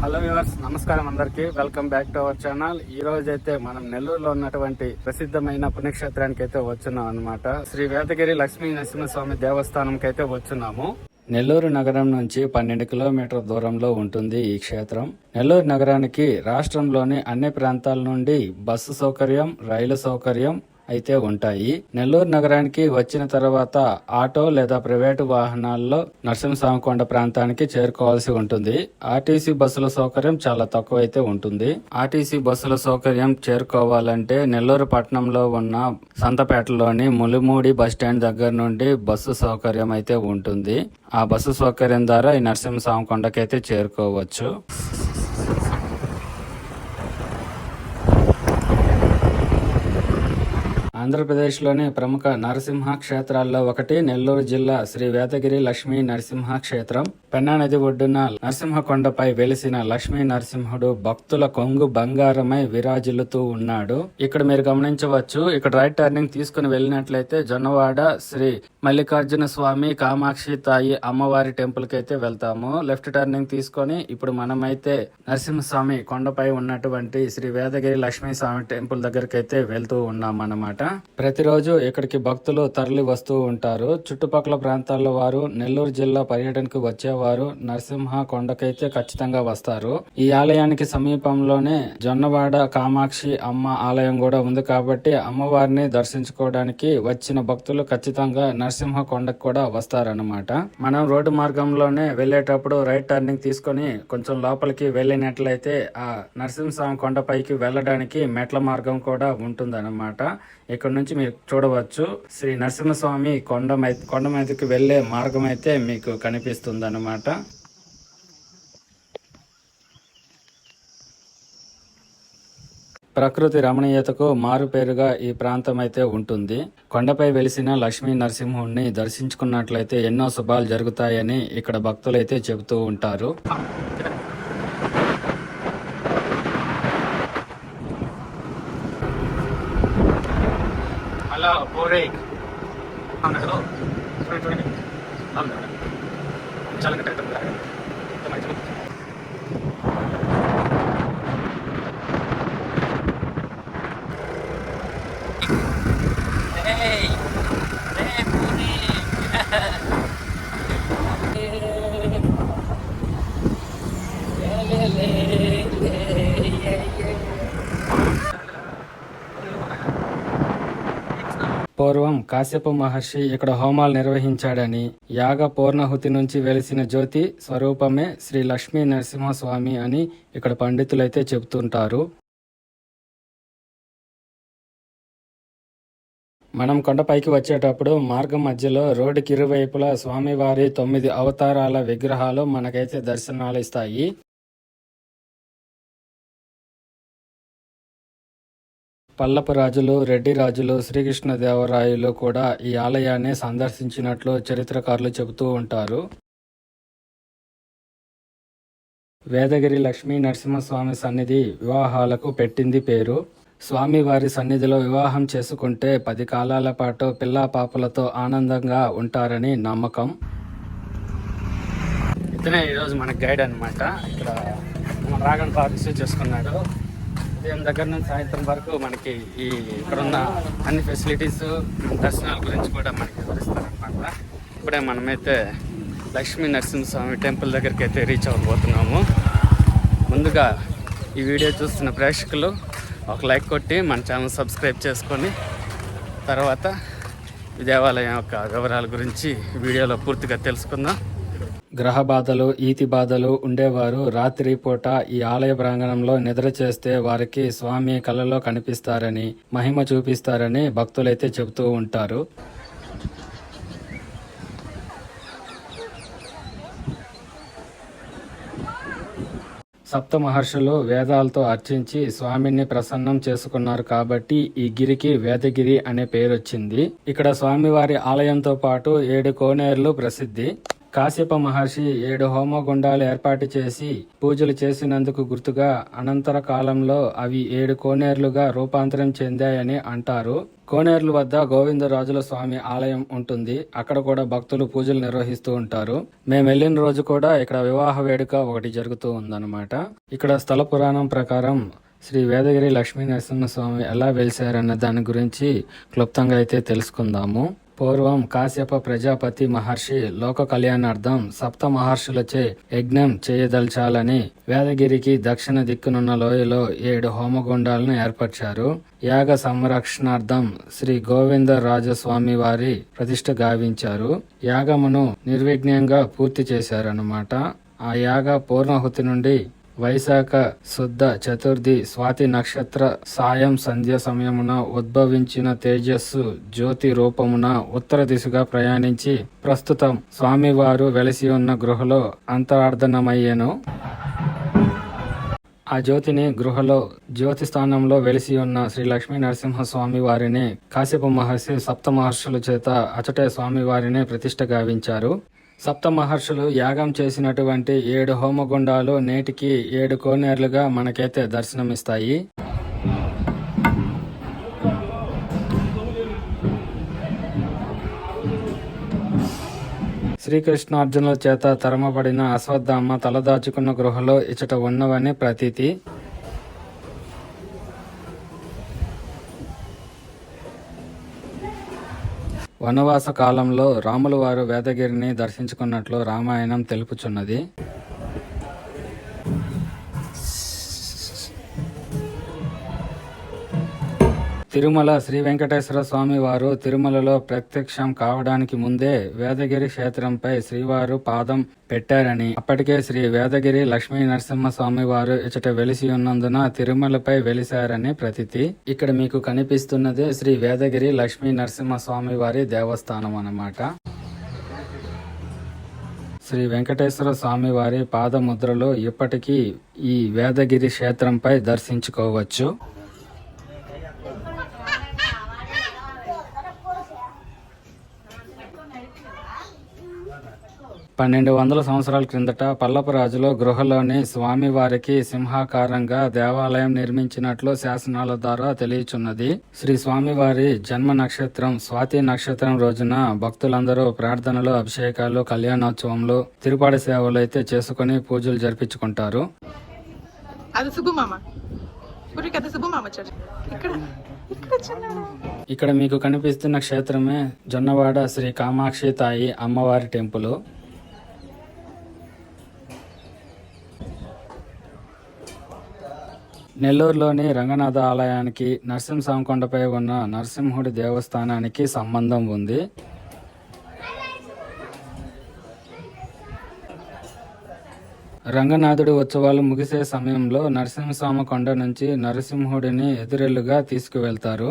Hello viewers, నమస్కారం అందరికి. Welcome back to our channel. ఈ రోజు అయితే మనం నెల్లూరులో ఉన్నటువంటి ప్రసిద్ధమైన పుణ్యక్షేత్రానికి అయితే వచ్చున్నాం అనమాట. శ్రీ వేదగిరి లక్ష్మీ నరసింహస్వామి దేవస్థానంకి అయితే వచ్చున్నాము. నెల్లూరు నగరం నుంచి 12 కిలోమీటర్ల దూరంలో ఉంటుంది ఈ క్షేత్రం. నెల్లూరు నగరానికి రాష్ట్రంలోని అన్ని ప్రాంతాల నుండి బస్సు సౌకర్యం, రైలు సౌకర్యం అయితే ఉంటాయి. నెల్లూరు నగరానికి వచ్చిన తర్వాత ఆటో లేదా ప్రైవేటు వాహనాల్లో నరసింహస్వామి కొండ ప్రాంతానికి చేరుకోవాల్సి ఉంటుంది. ఆర్టీసీ బస్సుల సౌకర్యం చాలా తక్కువ అయితే ఉంటుంది. ఆర్టీసీ బస్సుల సౌకర్యం చేరుకోవాలంటే నెల్లూరు పట్టణంలో ఉన్న సంతపేటలోని ములిమూడి బస్టాండ్ దగ్గర నుండి బస్సు సౌకర్యం అయితే ఉంటుంది. ఆ బస్సు సౌకర్యం ద్వారా ఈ నరసింహస్వామి కొండకైతే చేరుకోవచ్చు. ఆంధ్రప్రదేశ్లోని ప్రముఖ నరసింహ క్షేత్రాల్లో ఒకటి నెల్లూరు జిల్లా శ్రీ వేదగిరి లక్ష్మీ నరసింహ క్షేత్రం. పెన్నా నది ఒడ్డున నరసింహకొండపై వెలిసిన లక్ష్మీ నరసింహుడు భక్తుల కొంగు బంగారమై విరాజిల్లుతూ ఉన్నాడు. ఇక్కడ మీరు గమనించవచ్చు. ఇక్కడ రైట్ టర్నింగ్ తీసుకుని వెళ్ళినట్లయితే జొన్నవాడ శ్రీ మల్లికార్జున స్వామి కామాక్షి తాయి అమ్మవారి టెంపుల్ కి అయితే వెళ్తాము. లెఫ్ట్ టర్నింగ్ తీసుకొని ఇప్పుడు మనమైతే నరసింహస్వామి కొండపై ఉన్నటువంటి శ్రీ వేదగిరి లక్ష్మీ స్వామి టెంపుల్ దగ్గరికి అయితే వెళ్తూ ఉన్నాం అన్నమాట. ప్రతిరోజు ఇక్కడికి భక్తులు తరలి వస్తూ ఉంటారు. చుట్టుపక్కల ప్రాంతాల వారు నెల్లూరు జిల్లా పర్యటనకు వచ్చేవారు నరసింహ కొండకైతే ఖచ్చితంగా వస్తారు. ఈ ఆలయానికి సమీపంలోనే జొన్నవాడ కామాక్షి అమ్మ ఆలయం కూడా ఉంది కాబట్టి అమ్మవారిని దర్శించుకోవడానికి వచ్చిన భక్తులు ఖచ్చితంగా నరసింహ కొండకు కూడా వస్తారన్నమాట. మనం రోడ్డు మార్గంలోనే వెళ్లేటప్పుడు రైట్ టర్నింగ్ తీసుకొని కొంచెం లోపలికి వెళ్ళినట్లయితే ఆ నరసింహస్వామి కొండపైకి వెళ్ళడానికి మెట్ల మార్గం కూడా ఉంటుందన్నమాట. ఇక్కడ నుంచి మీరు చూడవచ్చు. శ్రీ నరసింహస్వామి కొండ మీదకి వెళ్లే మార్గం అయితే మీకు కనిపిస్తుంది అన్నమాట. ప్రకృతి రమణీయతకు మారుపేరుగా ఈ ప్రాంతం అయితే ఉంటుంది. కొండపై వెలిసిన లక్ష్మీ నరసింహుడిని దర్శించుకున్నట్లయితే ఎన్నో శుభాలు జరుగుతాయని ఇక్కడ భక్తులైతే చెబుతూ ఉంటారు. పూర్వం కాశ్యప మహర్షి ఇక్కడ హోమాలు నిర్వహించాడని, యాగ పూర్ణాహుతి నుంచి వెలిసిన జ్యోతి స్వరూపమే శ్రీ లక్ష్మీ నరసింహస్వామి అని ఇక్కడ పండితులైతే చెబుతుంటారు. మనం కొండపైకి వచ్చేటప్పుడు మార్గం మధ్యలో రోడ్డుకి ఇరువైపులా స్వామివారి 9 అవతారాల విగ్రహాలు మనకైతే దర్శనాలు ఇస్తాయి. పల్లపు రాజులు, రెడ్డి రాజులు, శ్రీకృష్ణదేవరాయలు కూడా ఈ ఆలయాన్ని సందర్శించినట్లు చరిత్రకారులు చెబుతూ ఉంటారు. వేదగిరి లక్ష్మీ నరసింహస్వామి సన్నిధి వివాహాలకు పెట్టింది పేరు. స్వామివారి సన్నిధిలో వివాహం చేసుకుంటే 10 కాలాల పాటు పిల్లా పాపలతో ఆనందంగా ఉంటారని నమ్మకం. ఇతనే ఈరోజు మనకి గైడ్ అనమాట. ఇక్కడ డ్రాగన్ పార్క్ రిసీవ్ చేసుకున్నాడు. ఉదయం దగ్గర నుంచి సాయంత్రం వరకు మనకి ఇక్కడున్న అన్ని ఫెసిలిటీస్, దర్శనాల గురించి కూడా మనకి వివరిస్తారనమాట. ఇప్పుడే మనమైతే లక్ష్మీ నరసింహస్వామి టెంపుల్ దగ్గరికి అయితే రీచ్ అవ్వబోతున్నాము. ముందుగా ఈ వీడియో చూస్తున్న ప్రేక్షకులు ఒక లైక్ కొట్టి మన ఛానల్ సబ్స్క్రైబ్ చేసుకొని తర్వాత ఈ దేవాలయం యొక్క వివరాల గురించి వీడియోలో పూర్తిగా తెలుసుకుందాం. గ్రహ బాధలు, ఈతి బాధలు ఉండేవారు రాత్రి పూట ఈ ఆలయ ప్రాంగణంలో నిద్ర చేస్తే వారికి స్వామి కలలో కనిపిస్తారని, మహిమ చూపిస్తారని భక్తులైతే చెబుతూ ఉంటారు. సప్త మహర్షులు వేదాలతో అర్చించి స్వామిని ప్రసన్నం చేసుకున్నారు కాబట్టి ఈ గిరికి వేదగిరి అనే పేరు వచ్చింది. ఇక్కడ స్వామివారి ఆలయంతో పాటు 7 కోనేరులు ప్రసిద్ధి. కాశ్యప మహర్షి 7 హోమగుండాలు ఏర్పాటు చేసి పూజలు చేసినందుకు గుర్తుగా అనంతర కాలంలో అవి 7 కోనేర్లుగా రూపాంతరం చెందాయని అంటారు. కోనేర్లు వద్ద గోవిందరాజుల స్వామి ఆలయం ఉంటుంది. అక్కడ కూడా భక్తులు పూజలు నిర్వహిస్తూ ఉంటారు. మేము వెళ్ళిన రోజు కూడా ఇక్కడ వివాహ వేడుక ఒకటి జరుగుతూ ఉందన్నమాట. ఇక్కడ స్థల పురాణం ప్రకారం శ్రీ వేదగిరి లక్ష్మీ నరసింహస్వామి ఎలా వెలిశారన్న దాని గురించి క్లుప్తంగా అయితే తెలుసుకుందాము. పూర్వం కాశ్యప ప్రజాపతి మహర్షి లోక కళ్యాణార్థం సప్త మహర్షులచే యజ్ఞం చేయదల్చాలని వేదగిరికి దక్షిణ దిక్కునున్న లోయలో 7 హోమగుండాలను ఏర్పరిచారు. యాగ సంరక్షణార్థం శ్రీ గోవిందరాజస్వామి వారి ప్రతిష్ఠ గావించారు. యాగమును నిర్విఘ్నంగా పూర్తి చేశారన్నమాట. ఆ యాగ పూర్ణాహుతి నుండి వైశాఖ శుద్ధ చతుర్థి స్వాతి నక్షత్ర సాయం సంధ్య సమయమున ఉద్భవించిన తేజస్సు జ్యోతి రూపమున ఉత్తర దిశగా ప్రయాణించి ప్రస్తుతం స్వామివారు వెలసి ఉన్న గృహలో అంతరార్ధనమయ్యెను. ఆ జ్యోతిని గృహలో జ్యోతి స్థానంలో వెలిసి ఉన్న శ్రీ లక్ష్మీ నరసింహస్వామి వారిని కాశ్యప మహర్షి సప్త మహర్షుల చేత అచటే స్వామి వారిని ప్రతిష్ఠ గావించారు. సప్త మహర్షులు యాగం చేసినటువంటి 7 హోమగుండాలు నేటికి 7 కోనేర్లుగా మనకైతే దర్శనమిస్తాయి. శ్రీకృష్ణార్జునుల చేత తరమబడిన అశ్వత్థామ తలదాచుకున్న గృహలో ఇచట ఉన్నవని ప్రతీతి. వనవాస కాలంలో రాముల వారు వేదగిరిని దర్శించుకున్నట్లు రామాయణం తెలుపుచున్నది. తిరుమల శ్రీ వెంకటేశ్వర స్వామి వారు తిరుమలలో ప్రత్యక్షం కావడానికి ముందే వేదగిరి క్షేత్రంపై శ్రీవారు పాదం పెట్టారని, అప్పటికే శ్రీ వేదగిరి లక్ష్మీ నరసింహ స్వామి వారు ఇచ్చట వెలిసి ఉన్నందున తిరుమలపై వెలిశారని ప్రతీతి. ఇక్కడ మీకు కనిపిస్తున్నదే శ్రీ వేదగిరి లక్ష్మీ నరసింహ స్వామి వారి దేవస్థానం అన్నమాట. శ్రీ వెంకటేశ్వర స్వామి వారి పాదముద్రలు ఇప్పటికీ ఈ వేదగిరి క్షేత్రంపై దర్శించుకోవచ్చు. 1200 సంవత్సరాల క్రిందట పల్లపరాజులో గృహలోని స్వామివారికి సింహాకారంగా దేవాలయం నిర్మించినట్లు శాసనాల ద్వారా తెలియచున్నది. శ్రీ స్వామివారి జన్మ నక్షత్రం స్వాతి నక్షత్రం రోజున భక్తులందరూ ప్రార్థనలు, అభిషేకాలు, కళ్యాణోత్సవంలో తిరుపాడి సేవలు అయితే చేసుకుని పూజలు జరిపించుకుంటారు. ఇక్కడ మీకు కనిపిస్తున్న క్షేత్రమే జొన్నవాడ శ్రీ కామాక్షి తాయి అమ్మవారి టెంపుల్. నెల్లూరులోని రంగనాథ ఆలయానికి నరసింహస్వామి కొండపై ఉన్న నరసింహుడి దేవస్థానానికి సంబంధం ఉంది. రంగనాథుడి ఉత్సవాలు ముగిసే సమయంలో నరసింహస్వామి కొండ నుంచి నరసింహుడిని ఎదురెళ్లుగా తీసుకువెళ్తారు.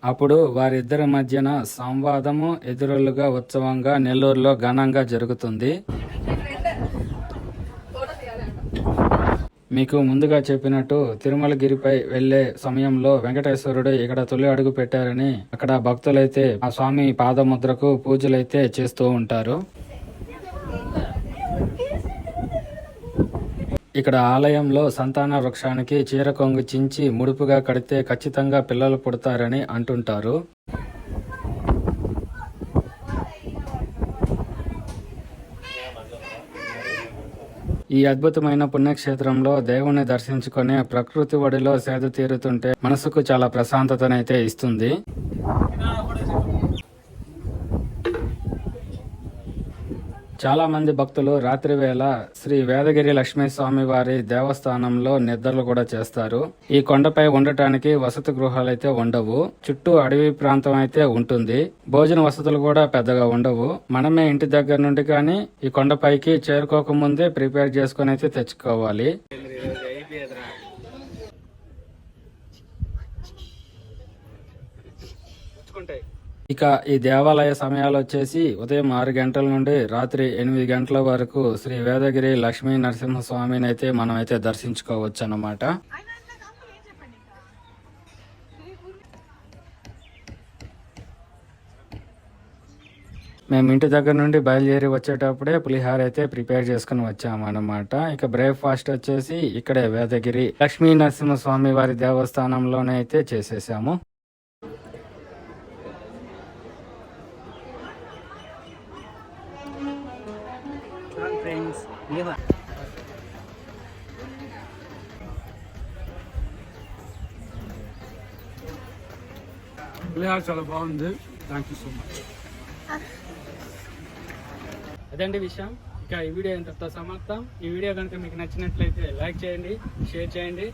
అప్పుడు వారిద్దరి మధ్యన సంవాదము ఎదురులుగా ఉత్సవంగా నెల్లూరులో ఘనంగా జరుగుతుంది. మీకు ముందుగా చెప్పినట్టు తిరుమలగిరిపై వెళ్లే సమయంలో వెంకటేశ్వరుడు ఇక్కడ తొలి అడుగు పెట్టారని అక్కడ భక్తులైతే ఆ స్వామి పాదముద్రకు పూజలైతే చేస్తూ ఉంటారు. ఇక్కడ ఆలయంలో సంతాన వృక్షానికి చీర కొంగు చించి ముడుపుగా కడితే ఖచ్చితంగా పిల్లలు పుడతారని అంటుంటారు. ఈ అద్భుతమైన పుణ్యక్షేత్రంలో దేవుణ్ణి దర్శించుకునే ప్రకృతి ఒడిలో సేద తీరుతుంటే మనసుకు చాలా ప్రశాంతతనైతే ఇస్తుంది. చాలా మంది భక్తులు రాత్రి వేళ శ్రీ వేదగిరి లక్ష్మీ స్వామి వారి దేవస్థానంలో నిద్రలు కూడా చేస్తారు. ఈ కొండపై ఉండటానికి వసతి గృహాలు అయితే ఉండవు. చుట్టూ అడవి ప్రాంతం అయితే ఉంటుంది. భోజన వసతులు కూడా పెద్దగా ఉండవు. మనమే ఇంటి దగ్గర నుండి కానీ ఈ కొండపైకి చేరుకోక ముందే ప్రిపేర్ చేసుకుని అయితే తెచ్చుకోవాలి. ఇక ఈ దేవాలయ సమయాలు వచ్చేసి ఉదయం 6 గంటల నుండి రాత్రి 8 గంటల వరకు శ్రీ వేదగిరి లక్ష్మీ నరసింహస్వామిని అయితే మనం అయితే దర్శించుకోవచ్చు అన్నమాట. మేము ఇంటి దగ్గర నుండి బయలుదేరి వచ్చేటప్పుడే పులిహార అయితే ప్రిపేర్ చేసుకుని వచ్చాము అన్నమాట. ఇక బ్రేక్ఫాస్ట్ వచ్చేసి ఇక్కడే వేదగిరి లక్ష్మీ నరసింహస్వామి వారి దేవస్థానంలోనే అయితే చేసేసాము. చాలా బాగుంది. Thank you so much. అదండి విషయం. ఇక ఈ వీడియో ఇంతటితో సమాప్తం. ఈ వీడియో కనుక మీకు నచ్చినట్లయితే లైక్ చేయండి, షేర్ చేయండి.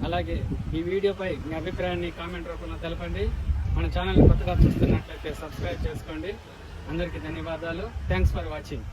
అలాగే ఈ వీడియోపై మీ అభిప్రాయాన్ని కామెంట్ రూపంలో తెలపండి. మన ఛానల్ కొత్తగా చూస్తున్నట్లయితే సబ్స్క్రైబ్ చేసుకోండి. అందరికీ ధన్యవాదాలు. Thanks for watching.